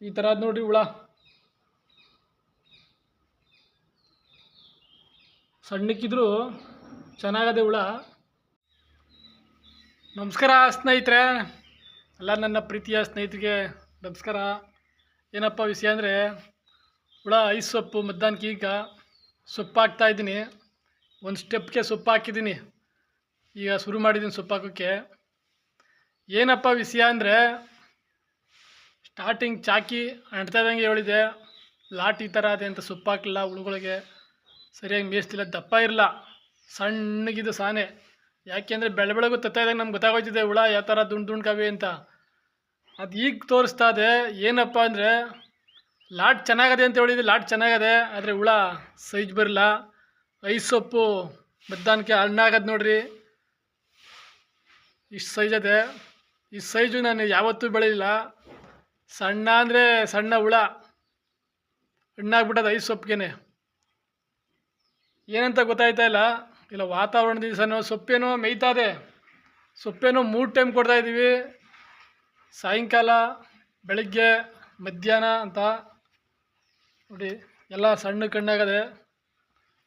ಈ ಥರ ಅದು ನೋಡ್ರಿ ಹುಳ ಸಣ್ಣಕ್ಕಿದ್ರು ಚೆನ್ನಾಗದೆ ಹುಳ. ನಮಸ್ಕಾರ ಸ್ನೇಹಿತರೆ, ಎಲ್ಲ ನನ್ನ ಪ್ರೀತಿಯ ಸ್ನೇಹಿತರಿಗೆ ನಮಸ್ಕಾರ. ಏನಪ್ಪ ವಿಷಯ ಅಂದರೆ, ಹುಳ ಐಸ್ ಸೊಪ್ಪು ಮಧ್ಯಾಹ್ನಕ್ಕೆ ಈಗ ಸೊಪ್ಪು ಹಾಕ್ತಾಯಿದ್ದೀನಿ. ಒಂದು ಸ್ಟೆಪ್ಗೆ ಸೊಪ್ಪು ಹಾಕಿದ್ದೀನಿ, ಈಗ ಶುರು ಮಾಡಿದ್ದೀನಿ ಸೊಪ್ಪು ಹಾಕೋಕ್ಕೆ. ಏನಪ್ಪ ವಿಷಯ ಅಂದರೆ, ಸ್ಟಾರ್ಟಿಂಗ್ ಚಾಕಿ ಅಂಟ್ತಾ ಇದ್ದಂಗೆ ಹೇಳಿದೆ, ಲಾಟ್ ಈ ಥರ ಅದೇ ಅಂತ ಸೊಪ್ಪು ಹಾಕಲಿಲ್ಲ. ಹುಳುಗಳಿಗೆ ಸರಿಯಾಗಿ ಮೇಯಿಸ್ತಿಲ್ಲ, ದಪ್ಪ ಇರಲ್ಲ, ಸಣ್ಣಗಿದ್ದು ಸಾನೆ. ಯಾಕೆಂದರೆ ಬೆಳಗ್ಗೆ ತತ್ತಾಯಿದಾಗ ನಮ್ಗೆ ಗೊತ್ತಾಗೋಯ್ತಿದೆ ಹುಳ ಯಾವ ಥರ ದುಂಡ್ಕವೆ ಅಂತ. ಅದು ಈಗ ತೋರಿಸ್ತಾ ಇದೆ. ಏನಪ್ಪ ಅಂದರೆ, ಲಾಟ್ ಚೆನ್ನಾಗದೆ ಅಂತ ಹೇಳಿದೆ, ಲಾಟ್ ಚೆನ್ನಾಗದೆ, ಆದರೆ ಹುಳ ಸೈಜ್ ಬರಲ್ಲ. ಐಸ್ ಸೊಪ್ಪು ಮಧ್ಯಾಹ್ನಕ್ಕೆ ಹಣ್ಣಾಗದು ನೋಡ್ರಿ, ಇಷ್ಟು ಸೈಜ್ ಅದೇ. ಈ ಸೈಜು ನಾನು ಯಾವತ್ತೂ ಬೆಳೆಯಿಲ್ಲ. ಸಣ್ಣ ಅಂದರೆ ಸಣ್ಣ ಹುಳ ಹಣ್ಣಾಗ್ಬಿಟ್ಟದ ಐಸ್ ಸೊಪ್ಪಿಗೆ. ಏನಂತ ಗೊತ್ತಾಯ್ತಾ ಇಲ್ಲ ವಾತಾವರಣದ ದಿವಸನೋ ಸೊಪ್ಪೇನೋ ಮೇಯ್ತಾ ಇದೆ. ಸೊಪ್ಪೇನೋ 3 ಟೈಮ್ ಕೊಡ್ತಾಯಿದ್ದೀವಿ, ಸಾಯಂಕಾಲ, ಬೆಳಗ್ಗೆ, ಮಧ್ಯಾಹ್ನ ಅಂತ. ನೋಡಿ ಎಲ್ಲ ಸಣ್ಣ ಕಣ್ಣಾಗದೆ,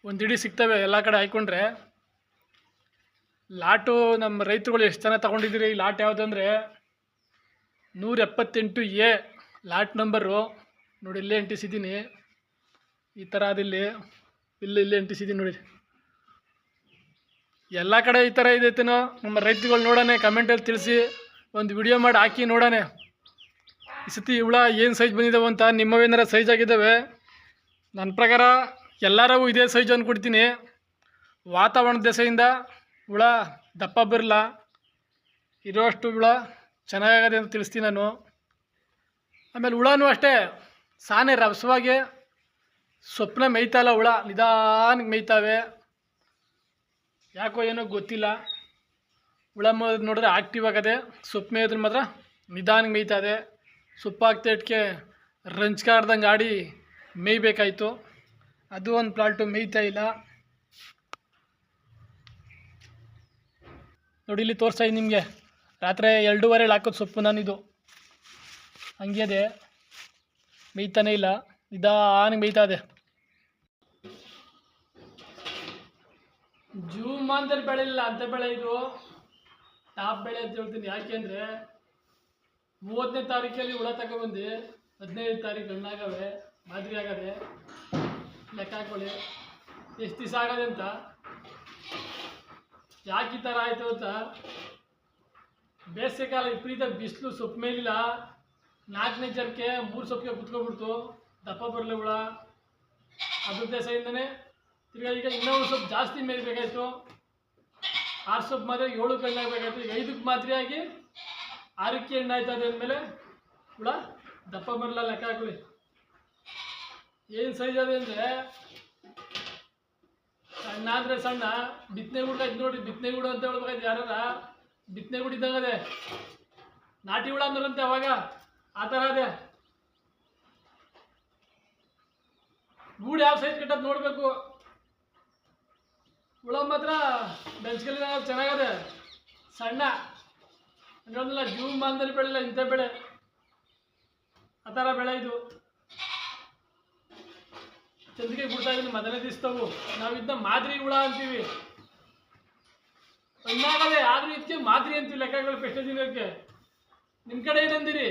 ಒಂದು ಹಿಡಿ ಸಿಗ್ತವೆ ಎಲ್ಲ ಕಡೆ ಹಾಯ್ಕೊಂಡ್ರೆ. ಲಾಟು ನಮ್ಮ ರೈತರುಗಳು ಎಷ್ಟು ಜನ ತೊಗೊಂಡಿದ್ದೀರಿ? ಈ ಲಾಟ್ ಯಾವುದಂದರೆ 178A ಲಾಟ್ ನಂಬರು. ನೋಡಿ ಇಲ್ಲೇ ಅಂಟಿಸಿದ್ದೀನಿ, ಈ ಥರ ಅದಿಲ್ಲಿ ಇಲ್ಲೇ ಅಂಟಿಸಿದ್ದೀನಿ ನೋಡಿ. ಎಲ್ಲ ಕಡೆ ಈ ಥರ ಇದೈತೇನೋ ನಮ್ಮ ರೈತರುಗಳು ನೋಡೋಣ, ಕಮೆಂಟಲ್ಲಿ ತಿಳಿಸಿ, ಒಂದು ವಿಡಿಯೋ ಮಾಡಿ ಹಾಕಿ ನೋಡೋಣ. ಈ ಸತಿ ಹುಳ ಏನು ಸೈಜ್ ಬಂದಿದ್ದಾವೆ ಅಂತ. ನಿಮ್ಮವೇನಾರ ಸೈಜ್ ಆಗಿದ್ದಾವೆ? ನನ್ನ ಪ್ರಕಾರ ಎಲ್ಲರಿಗೂ ಇದೇ ಸೈಜ್ ಅಂದ್ಕೊಡ್ತೀನಿ. ವಾತಾವರಣದ ದೆಸೆಯಿಂದ ಹುಳ ದಪ್ಪ ಬರಲ್ಲ, ಇರೋಷ್ಟು ಹುಳ ಚೆನ್ನಾಗದೆ ಅಂತ ತಿಳಿಸ್ತೀನಿ ನಾನು. ಆಮೇಲೆ ಹುಳನೂ ಅಷ್ಟೇ ಸಾನೆ ರಭಸವಾಗಿ ಸೊಪ್ಪನ್ನ ಮೇಯ್ತಾಯಿಲ್ಲ. ಹುಳ ನಿಧಾನಕ್ಕೆ ಮೇಯ್ತಾವೆ, ಯಾಕೋ ಏನೋ ಗೊತ್ತಿಲ್ಲ. ಹುಳ ನೋಡಿದ್ರೆ ಆಕ್ಟಿವ್ ಆಗದೆ, ಸೊಪ್ಪು ಮೇಯ್ದ್ರೆ ಮಾತ್ರ ನಿಧಾನಕ್ಕೆ ಮೇಯ್ತಾದೆ. ಸೊಪ್ಪು ಹಾಕ್ತಾ ಇಟ್ಕೆ ರಂಚ್ಕಾಡ್ದಂಗೆ ಆಡಿ ಮೇಯ್ಬೇಕಾಯ್ತು, ಅದು ಒಂದು ಪ್ಲಾಲ್ಟು ಮೇಯ್ತಾ ಇಲ್ಲ. ನೋಡಿ ಇಲ್ಲಿ ತೋರಿಸ್ತಾ ಇದ್ದೀನಿ ನಿಮಗೆ, ರಾತ್ರಿ 2:30 ಹಾಕೋದು ಸೊಪ್ಪು ನಾನಿದು. ಹಂಗೆ ಅದೇ, ಮೇಯ್ತಾನೆ ಇಲ್ಲ, ನಿಧಾನಕ್ಕೆ ಮೇಯ್ತಾ ಇದೆ. ಜೂನ್ ಮಾಸದಲ್ಲಿ ಬೆಳೆಯಿಲ್ಲ ಅಂಥ ಬೆಳೆ ಇದು, ಟಾಪ್ ಬೆಳೆ ಅಂತ ಹೇಳ್ತೀನಿ. ಯಾಕೆಂದರೆ 30ನೇ ತಾರೀಕಲ್ಲಿ ಹುಳ ತಗೊಬಂದು 15 ತಾರೀಕು ಹಣ್ಣಾಗವೆ, ಮಾದರಿ ಆಗದೆ. ಲೆಕ್ಕ ಹಾಕೊಳ್ಳಿ ಎಷ್ಟು ದಿವಸ ಆಗದೆ ಅಂತ. ಯಾಕೆ ಈ ಥರ ಆಯಿತು ಅಂತ, ಬೇಸಿಗೆಕಾಲ ವಿಪರೀತ ಬಿಸಿಲು, ಸೊಪ್ಪು ಮೇಲಿಲ್ಲ. 4ನೇ ಜರಕ್ಕೆ 3 ಸೊಪ್ಪಿಗೆ ಕುತ್ಕೊಬಿಡ್ತು, ದಪ್ಪ ಬರಲಿ ಹುಳ. ಅದ್ರ ದೆಸೆಯಿಂದನೇ ತಿರ್ಗಾ ಈಗ ಇನ್ನೊಂದು ಸೊಪ್ಪು ಜಾಸ್ತಿ ಮೇಯ್ಬೇಕಾಯ್ತು. 6 ಸೊಪ್ಪು ಮಾತ್ರ 7ಕ್ಕೆ ಹಣ್ಣಾಗಬೇಕಾಯ್ತು. ಈಗ 5ಕ್ಕೆ ಮಾದರಿಯಾಗಿ 6ಕ್ಕೆ ಹಣ್ಣಾಯ್ತದೆ ಅಂದಮೇಲೆ ಹುಳ ದಪ್ಪ ಬರಲ್ಲ. ಲೆಕ್ಕ ಹಾಕೊಳ್ಳಿ ಏನು ಸೈಜ್ ಅದೇ ಅಂದರೆ, ಸಣ್ಣ ಅಂದರೆ ಸಣ್ಣ ಬಿತ್ತನೆ ಗುಡ್ಗಾಯ್ತು ನೋಡಿ. ಬಿತ್ತನೆ ಗುಡು ಅಂತ ಹೇಳ್ಬೇಕಾಯ್ತು ಯಾರ, ಬಿತ್ತನೆ ಗುಡು ಇದ್ದಂಗೆ ಅದೇ. ನಾಟಿ ಹುಳ ಅಂದ್ರಂತೆ ಅವಾಗ, ಆ ಥರ ಅದೇ. ಗೂಡು ಯಾವ ಸೈಜ್ ಕಟ್ಟೋದು ನೋಡಬೇಕು. ಹುಳ ಮಾತ್ರ ಬೆಂಚ್ಕಲ್ಲಿ ಚೆನ್ನಾಗದೆ, ಸಣ್ಣ ಅಂದ್ರೆ ಜೂನ್ ಮಾಸದಲ್ಲಿ ಬೆಳೆಲ್ಲ ಇಂಥ ಬೆಳೆ, ಆ ಥರ ಬೆಳೆ ಇದು. ಚಂದಿಗೆ ಬಿಡ್ತಾ ಇದ್ದೀನಿ ಮೊದಲನೇ ದಿವಸವು. ನಾವು ಇದನ್ನ ಮಾದರಿ ಹುಳ ಅಂತೀವಿ. ಹಣ್ಣಾಗದೆ ಆದ್ರೂ ಇದಕ್ಕೆ ಮಾದರಿ ಅಂತೀವಿ ಲೆಕ್ಕಗಳು ಎಷ್ಟು ದಿನಕ್ಕೆ. ನಿಮ್ಮ ಕಡೆ ಏನಂದಿರಿ?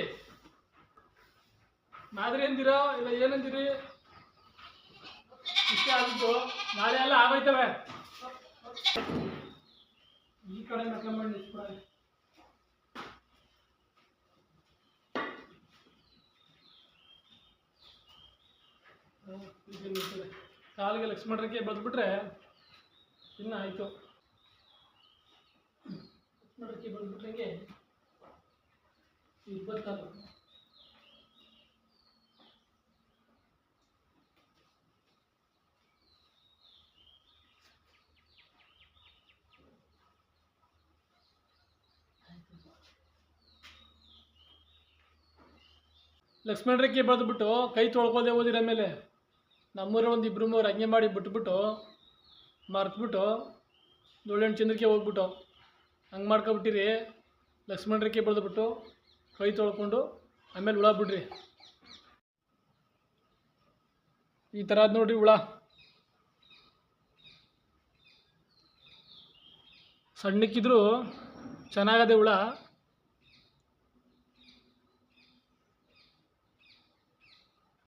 ಮಾದರಿ ಅಂದಿರೋ ಇಲ್ಲ ಏನಂದಿರಿ? ಇಷ್ಟೇ ಆಗಿದ್ದು, ನಾಳೆ ಎಲ್ಲ ಆಗೋಯ್ತವೆ. ಈ ಕಡೆ ಮಾಡಿ ಕಾಲಿಗೆ ಲಕ್ಷ್ಮಣರಿಗೆ ಬದ್ಬಿಟ್ರೆ ಇನ್ನು ಆಯಿತು. ಲಕ್ಷ್ಮಣರಿಗೆ ಬದ್ಬಿಟ್ರಂಗೆ ಇಬ್ಬತ್ತಲ್ಲ. ಲಕ್ಷ್ಮಣ ರೇಖೆ ಬರೆದ್ಬಿಟ್ಟು ಕೈ ತೊಳ್ಕೊಳ್ದೆ ಓದಿರ ಮೇಲೆ ನಮ್ಮೂರ ಒಂದು 2-3 ಹಂಗೆ ಮಾಡಿ ಬಿಟ್ಬಿಟ್ಟು ಮರ್ತ್ಬಿಟ್ಟು 7-8 ಚಂದ್ರಕ್ಕೆ ಹೋಗ್ಬಿಟ್ಟು ಹಂಗೆ ಮಾಡ್ಕೊಬಿಟ್ಟಿರಿ. ಲಕ್ಷ್ಮಣ ರೇಖೆ ಬರೆದ್ಬಿಟ್ಟು ಕೈ ತೊಳ್ಕೊಂಡು ಆಮೇಲೆ ಹುಳ ಬಿಡ್ರಿ. ಈ ಥರ ಅದ್ ನೋಡ್ರಿ ಹುಳ ಸಣ್ಣಕ್ಕಿದ್ರು ಚೆನ್ನಾಗದೆ ಹುಳ.